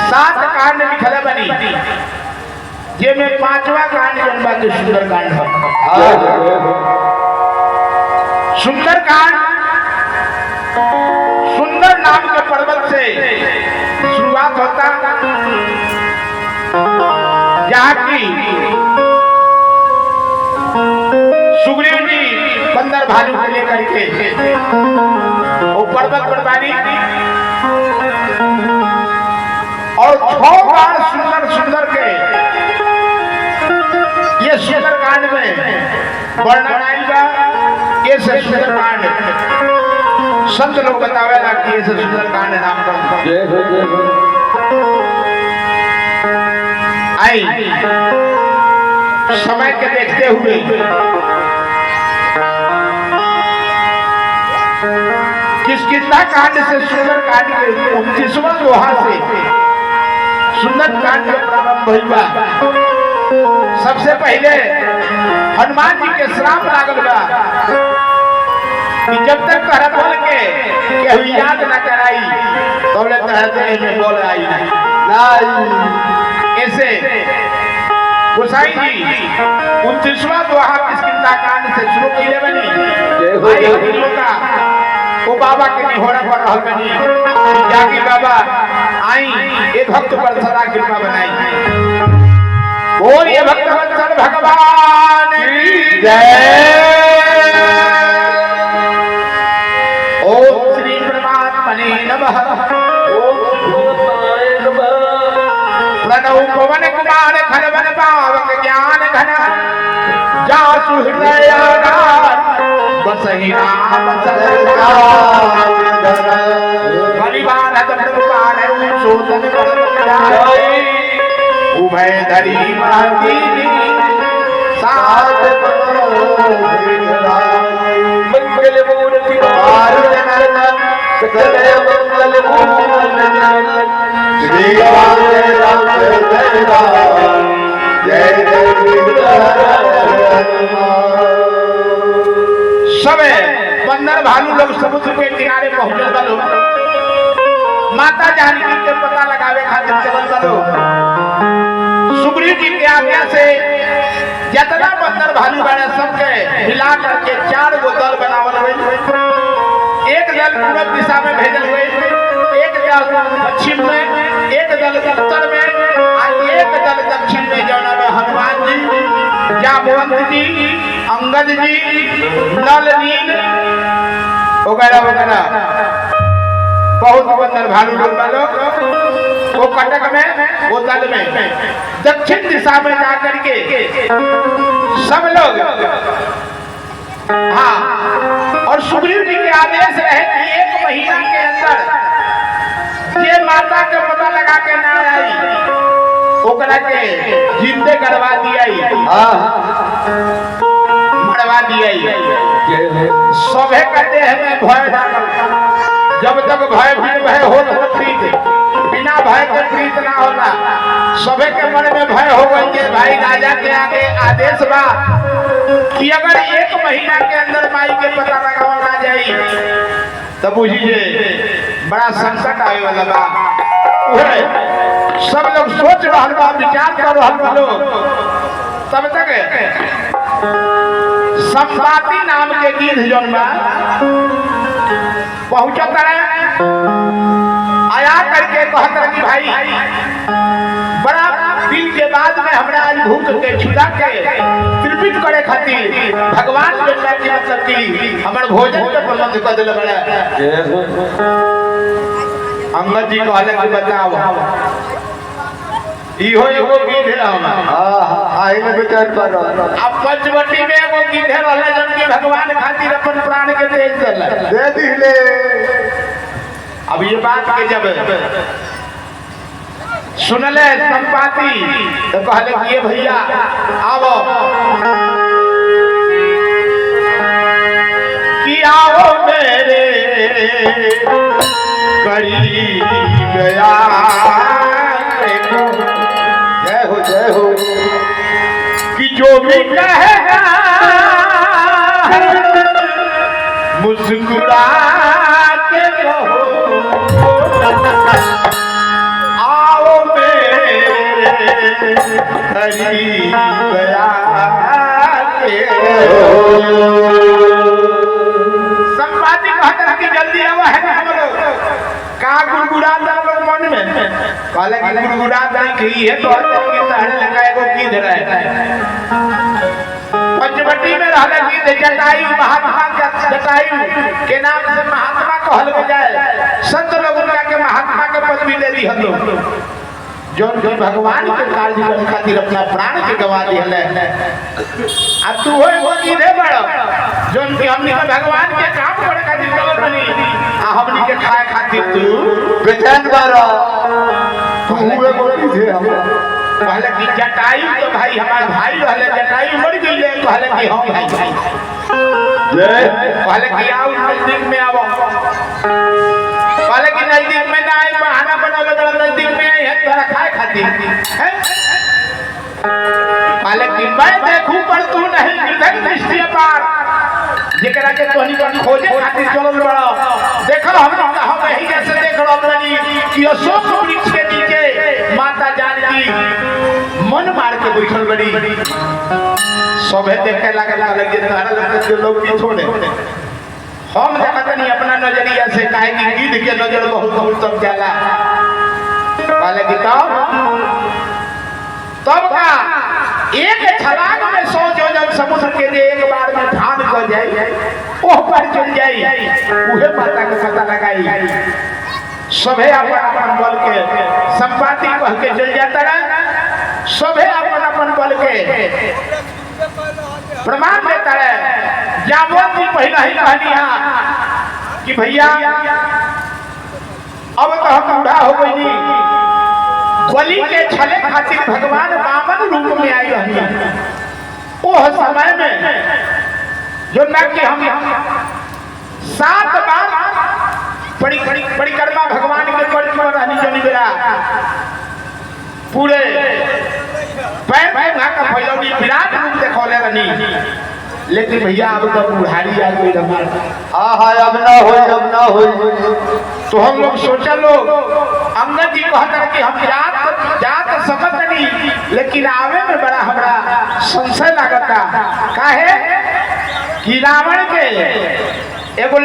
7 कांड लिखल बनी, जे में 5वां कांड जौन बा के सुंदर कांड है। सुंदर कांड सुंदर नाम के पर्वत से शुरुआत होता, जहाँ की सुग्रीव जी बंदर भालू को लेकर के वो पर्वत पर बानी और 6 बार सुंदर सुंदर के ये सुंदर कांड में वर्णन आइल बा। ये से सुंदर कांड संत लोग बतावेला कि ये से सुंदर कांड नाम का आई समय के देखते हुए किसकिंदा कांड से सुंदर कांड के 29वां दोहा से सुंदर कांड का प्रारंभ भइल बा। सबसे पहले हनुमान जी के श्राप लागल बा कि जब तक तहरा बोल के केहू याद न कराई तब ले तहरा देह में बोल आई नहीं। ऐसे गोसाई जी 29वां दोहा किसकिंदा कांड से शुरू कइले बनी। वो बाबा के निहोरा पर रहल बनी, जागी बाबा आई एक भक्त पर सदा कृपा बनाई। बोल ये भक्त वत्सल भगवान की जय। ओम श्री परमात्मने नमः। प्रणव पवन कुमार खलवन पावक ज्ञान घन जासु हृदय बसहि राम परिवार प्रकार शोधन उभय धरी मंगल मूर्ति सकल मंगल श्री राम जय सबे बंदर भालू लोग समुद्र के किनारे पहुंचल बलो। माता जानकी के पता लगावे खातिर चलल बलो। सुग्रीव जी के आज्ञा से जितना बंदर भालू बने सबके मिला करके 4 गो दल बनावल गई। एक दल पूर्व दिशा में भेजल गई, एक दल पश्चिम में, एक दल उत्तर में और एक दल दक्षिण में, जौना में हनुमान जी, जामवंत जी, अंगद जी, नल नील वगैरह वगैरह बहुत बंदर भालू लोग वो कटक में, वो दल में दक्षिण दिशा में जाकर के सब लोग हाँ। और सुग्रीव जी के आदेश रहे कि 1 महीना के अंदर ये माता के पता लगा के ना आई ओकरा के जिंदे करवा दिया, मरवा दिया। सभे कहते हैं भय लागल, जब तक भय हो प्रीत, बिना भय के प्रीत ना होला। सभे के मन में भय हो गई कि भाई राजा के आगे आदेश बा कि अगर 1 महीना के अंदर माई के पता लगावल ना जाई तो बुझिए बड़ा संकट आवे वाला बा। सब लोग सोच रहल बा, विचार कर रहल बा लोग। तब तक संपाति नाम के गिद्ध जौन बा पहुंचत रहे, आया करके कहत रहे कि भाई बड़ा दिन के बाद में हमरा आज भूख के छुड़ा के तृप्त करे खातिर भगवान जौन की मतलब कि हमर भोजन के प्रबंध कर देले बड़ा। अंगद जी कहले कि बताओ इहो एगो गिद्ध रहला। आई में विचार पर अब पंचवटी में एगो गिद्ध रहला जौन की भगवान खातिर अपन प्राण के दे दिले। अब ये बात के जब सुनले संपाति तो कहले कि ये भैया आओ कि आओ मेरे करीब गया। जय हो कि जो भी कहेगा मुस्कुरा के कहो गुड़गुड़ा लोग मन में कहले कि गुड़गुड़ा नहीं की है तो की तहरे लगा एगो की धरा है पंचवटी में रहले की जटायु महात्मा का जटायु के नाम से महात्मा कहल जाए संत लोग उनका के महात्मा के पदवी दे दी हलो जो भगवान के कार्य करे खातिर अपना प्राण के गवा दिहले आ तू होय वो कीधे बड़ जोन कि हमनी के भगवान के काम करे खातिर चलत बनी आ हमनी के खाए खातिर तू बेचैन कर तू हुए को कीधे हम कहले कि जटायु तो भाई हमार भाई रहले जटायु मर गइले कहले कि हम भाई कहले कि आओ नजदीक में आओ कहले कि नजदीक में ना आए बहाना बनावे तो नजदीक में आए है तोरा खाए खातिर है कहले कि मैं देखूं पर तू नहीं गिरधर दृष्टि पार जेकरा के तोहनी का खोजे खातिर चलल बड़ा देखो हम यही जैसे देख रहो अपनी कि अशोक वृक्ष के नीचे माता जानकी मन मार के बैठल बड़ी सबे देखे लगे तारा लोग की छोड़े हम देखत नहीं अपना नजरिया से काहे कि गिद्ध के नजर बहुत तब जाला कहले कि तब का एक छलांग में 100 योजन समुद्र के लिए एक बार में ठान कर जाए ओह पर चल जाए उहे माता के पता लगाई सभे अपन बल के संपाति कह के चल जाता रहा सभे अपन बल के प्रमाण देता है जामवंत जी पहला ही कहनी कि भैया अब तो हम बूढ़ा हो गई बलि के छले खातिर भगवान वामन रूप में आई रही ओह समय में जो न कि हम 7 बार परिक्रमा भगवान के परिक्रमा रहनी जो निबेरा पूरे पैर में का फैलौनी विराट रूप देखौले रहनी लेकिन भैया अब तो बुढ़ारी आ गई अब ना हो तो हम लोग सोचा लोग अंगद जी कहता कि हम जात सकत नहीं लेकिन आवे में बड़ा हमरा संशय लागता काहे कि रावण के एगो